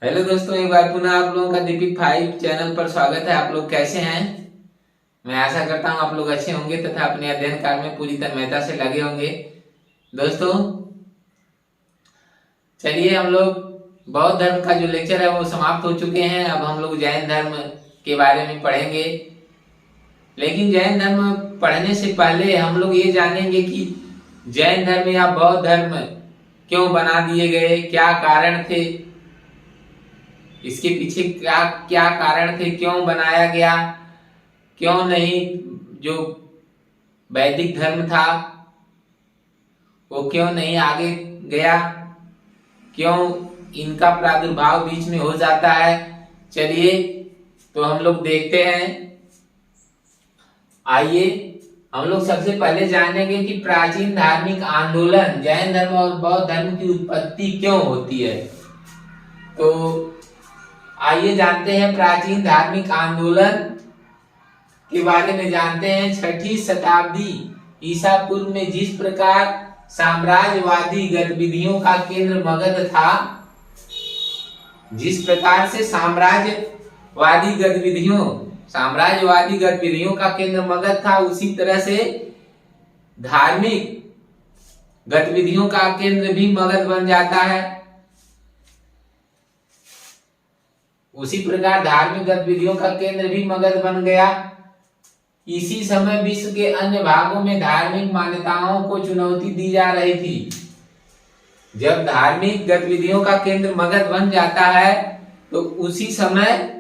Hello दोस्तों, एक बार पुनः आप लोगों का दीपिक 5 चैनल पर स्वागत है। आप लोग कैसे हैं? मैं आशा करता हूं आप लोग अच्छे होंगे तथा अपने अध्ययन काल में पूरी तन्मयता से लगे होंगे। दोस्तों, चलिए हम लोग बौद्ध धर्म का जो लेक्चर है वो समाप्त हो चुके हैं। अब हम लोग जैन धर्म के बारे में पढ़ेंगे। लेकिन जैन धर्म पढ़ने से पहले हम लोग ये जानेंगे कि जैन धर्म या बौद्ध धर्म क्यों बना दिए गए, क्या कारण थे, इसके पीछे क्या क्या कारण थे, क्यों बनाया गया, क्यों नहीं जो वैदिक धर्म था वो क्यों नहीं आगे गया, क्यों इनका प्रादुर्भाव बीच में हो जाता है। चलिए तो हम लोग देखते हैं। आइए हम लोग सबसे पहले जानेंगे कि प्राचीन धार्मिक आंदोलन जैन धर्म और बौद्ध धर्म की उत्पत्ति क्यों होती है। तो आइए जानते हैं प्राचीन धार्मिक आंदोलन के बारे में। जानते हैं 6ठी शताब्दी ईसा पूर्व में जिस प्रकार साम्राज्यवादी गतिविधियों का केंद्र मगध था, जिस प्रकार से साम्राज्यवादी गतिविधियों का केंद्र मगध था, उसी तरह से धार्मिक गतिविधियों का केंद्र भी मगध बन जाता है। उसी प्रकार धार्मिक गतिविधियों का केंद्र भी मगध बन गया। इसी समय विश्व के अन्य भागों में धार्मिक मान्यताओं को चुनौती दी जा रही थी। जब धार्मिक गतिविधियों का केंद्र मगध बन जाता है तो उसी समय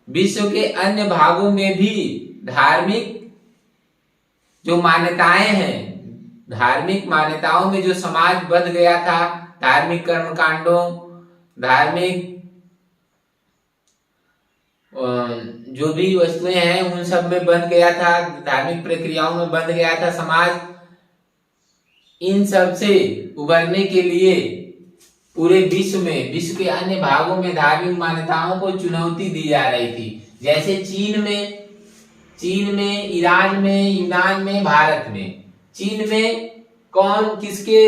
विश्व के अन्य भागों में भी धार्मिक जो मान्यताएं हैं, धार्मिक मान्यताओं में जो समाज बंध गया था, धार्मिक कर्मकांडों, धार्मिक जो भी वस्तुएं हैं उन सब में बंध गया था, धार्मिक प्रक्रियाओं में बंध गया था समाज। इन सब से उबरने के लिए पूरे विश्व में, विश्व के अन्य भागों में धार्मिक मान्यताओं को चुनौती दी जा रही थी। जैसे चीन में, ईरान में, यूनान में, भारत में। चीन में कौन किसके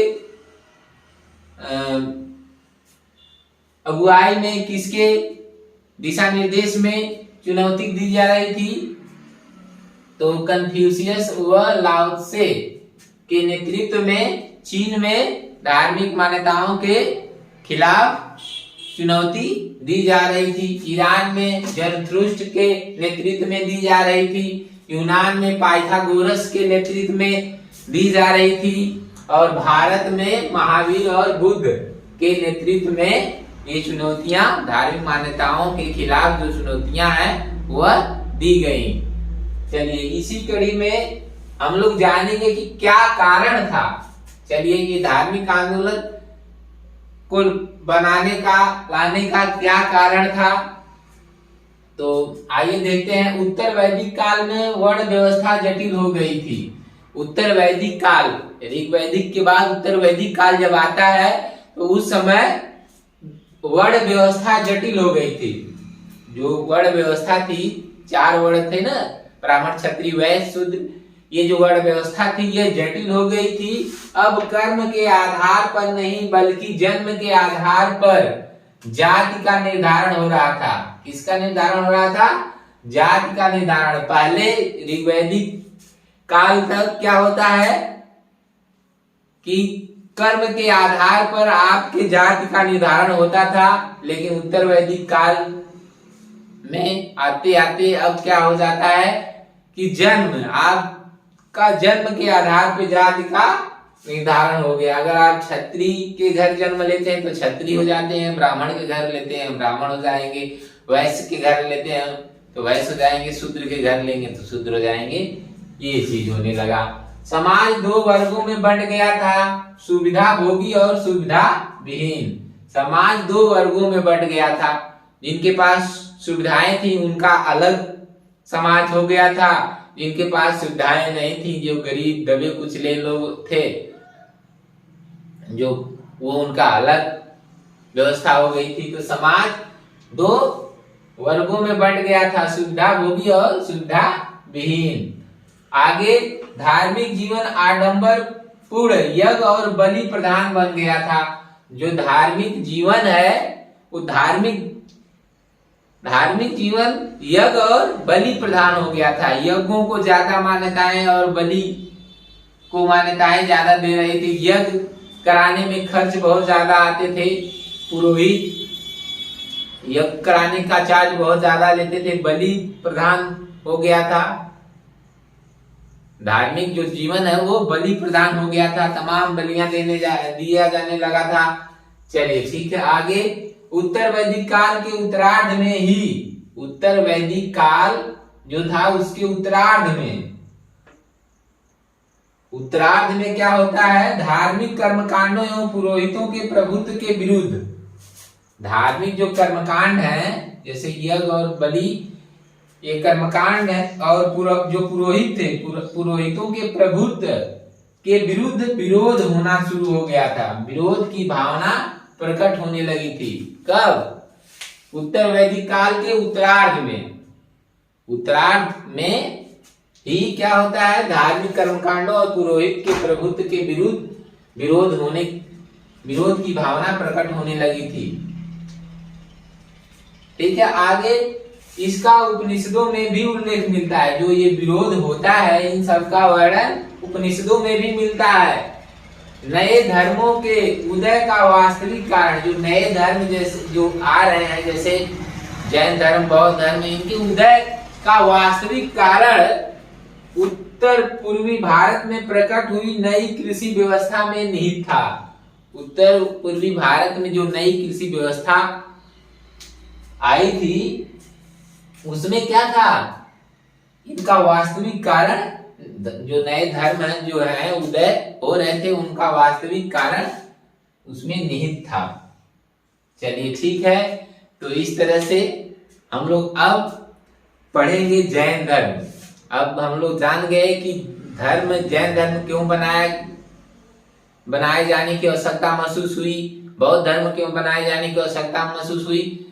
अगुवाई में, किसके दिशा निर्देश में चुनौती दी जा रही थी? तो कन्फ्यूशियस व लाओ त्से के नेतृत्व में चीन में धार्मिक मान्यताओं के खिलाफ चुनौती दी जा रही थी। ईरान में जरथुस्त्र के नेतृत्व में दी जा रही थी। यूनान में पाइथागोरस के नेतृत्व में दी जा रही थी। और भारत में महावीर और बुद्ध के नेतृत्व में ये चुनौतियां, धार्मिक मान्यताओं के खिलाफ जो चुनौतियां हैं वह दी गई। चलिए इसी कड़ी में हम लोग जानेंगे कि क्या कारण था। चलिए ये धार्मिक आंदोलन को लाने का क्या कारण था। तो आइए देखते हैं। उत्तर वैदिक काल में वर्ण व्यवस्था जटिल हो गई थी। उत्तर वैदिक काल, ऋग वैदिक के बाद उत्तर वैदिक काल जब आता है तो उस समय वर्ण व्यवस्था जटिल हो गई थी। जो वर्ण व्यवस्था थी, 4 वर्ण थे ना, ब्राह्मण, क्षत्रिय, वैश्य, शूद्र, ये जो वर्ण व्यवस्था थी ये जटिल हो गई थी। अब कर्म के आधार पर नहीं बल्कि जन्म के आधार पर जाति का निर्धारण हो रहा था। किसका निर्धारण हो रहा था? जाति का निर्धारण। पहले ऋग्वैदिक काल तक क्या होता है कि कर्म के आधार पर आपके जाति का निर्धारण होता था, लेकिन उत्तर वैदिक काल में आते आते अब क्या हो जाता है कि आपका जन्म के आधार पर जाति का निर्धारण हो गया। अगर आप क्षत्रिय के घर जन्म लेते हैं तो क्षत्रिय हो जाते हैं, ब्राह्मण के घर लेते हैं ब्राह्मण हो जाएंगे, वैश्य के घर लेते हैं तो वैश्य हो जाएंगे, शूद्र के घर लेंगे तो शूद्र हो जाएंगे। ये चीज होने लगा। समाज 2 वर्गों में बंट गया था, सुविधा भोगी और सुविधा विहीन। समाज 2 वर्गों में बंट गया था। जिनके पास सुविधाएं थी उनका अलग समाज हो गया था, जिनके पास सुविधाएं नहीं थी, जो गरीब दबे कुचले लोग थे, जो वो उनका अलग व्यवस्था हो गई थी। तो समाज 2 वर्गों में बंट गया था, सुविधा भोगी और सुविधा विहीन। आगे धार्मिक जीवन आडंबर पूर्ण यज्ञ और बलि प्रधान बन गया था। जो धार्मिक जीवन है वो धार्मिक जीवन यज्ञ और बलि प्रधान हो गया था। यज्ञों को ज्यादा मान्यताएं और बलि को मान्यताएं ज्यादा दे रहे थे। यज्ञ कराने में खर्च बहुत ज्यादा आते थे। पुरोहित यज्ञ कराने का चार्ज बहुत ज्यादा लेते थे। बलि प्रधान हो गया था। धार्मिक जो जीवन है वो बलि प्रधान हो गया था। तमाम बलियां दिया जाने लगा था। चलिए ठीक है, आगे उत्तर वैदिक काल के उत्तरार्ध में ही, उत्तर वैदिक काल जो था उसके उत्तरार्ध में क्या होता है, धार्मिक कर्मकांडों एवं पुरोहितों के प्रभुत्व के विरुद्ध, धार्मिक जो कर्मकांड है जैसे यज्ञ और बलि, ये कर्मकांड है, और जो पुरोहित थे, पुरोहितों के प्रभुत्व के विरुद्ध विरोध होना शुरू हो गया था। विरोध की भावना प्रकट होने लगी थी। कब? उत्तर वैदिक काल के उत्तरार्ध में ही क्या होता है, धार्मिक कर्मकांडों और पुरोहित के प्रभुत्व के विरुद्ध विरोध की भावना प्रकट होने लगी थी। ठीक है, आगे इसका उपनिषदों में भी उल्लेख मिलता है। जो ये विरोध होता है इन सब का वर्णन उपनिषदों में भी मिलता है। नए धर्मों के उदय का वास्तविक कारण, जो नए धर्म जैसे जो आ रहे हैं जैसे जैन धर्म, बौद्ध धर्म, इनके उदय का वास्तविक कारण उत्तर पूर्वी भारत में प्रकट हुई नई कृषि व्यवस्था में निहित था। उत्तर पूर्वी भारत में जो नई कृषि व्यवस्था आई थी उसमें क्या था, इनका वास्तविक कारण जो नए धर्म है जो है उदय हो रहे थे उनका वास्तविक कारण उसमें निहित था। चलिए ठीक है, तो इस तरह से हम लोग अब पढ़ेंगे जैन धर्म। अब हम लोग जान गए कि जैन धर्म क्यों बनाए जाने की आवश्यकता महसूस हुई, बौद्ध धर्म क्यों बनाए जाने की आवश्यकता महसूस हुई।